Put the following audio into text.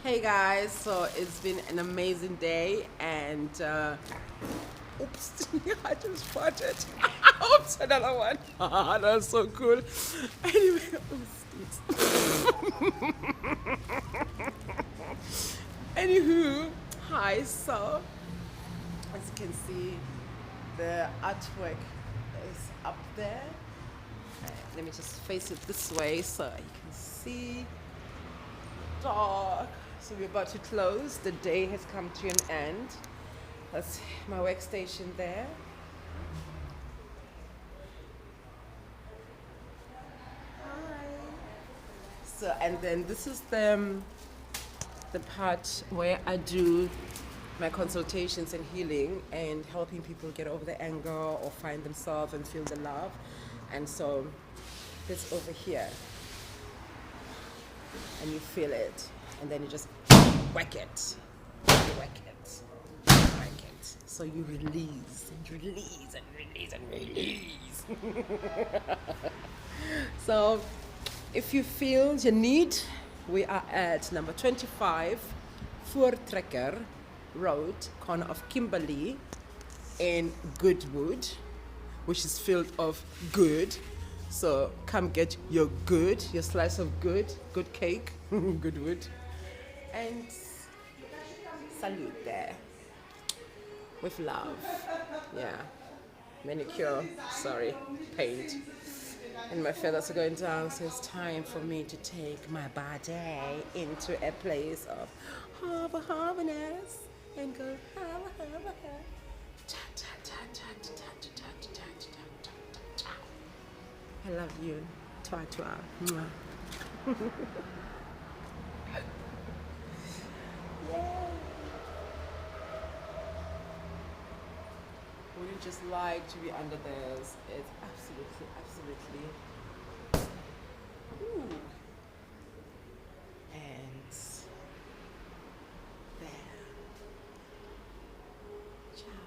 Hey guys, so it's been an amazing day and oops, I just farted. Oops, another one. That was so cool. Anyway, anywho, hi, so as you can see, the artwork is up there. Let me just face it this way so you can see. Dark. So we're about to close. The day has come to an end. That's my workstation there. Hi. So, and then this is the part where I do my consultations and healing and helping people get over the anger or find themselves and feel the love. And so this over here, and you feel it, and then you just whack it, whack it, whack it. So you release and release and release and release. So if you feel you need, we are at number 25 Voortrekker Road, corner of Kimberley in Goodwood, which is filled of good. So come get your good, your slice of good cake, Goodwood, and salute there with love. Yeah, manicure, sorry, paint. And my feathers are going down, so it's time for me to take my body into a place of harbourness and go harbor. I love you. Thwaaaaaa. Mwah. Yeah. Would you just like to be under this? It's absolutely. Ooh. And there. Ciao.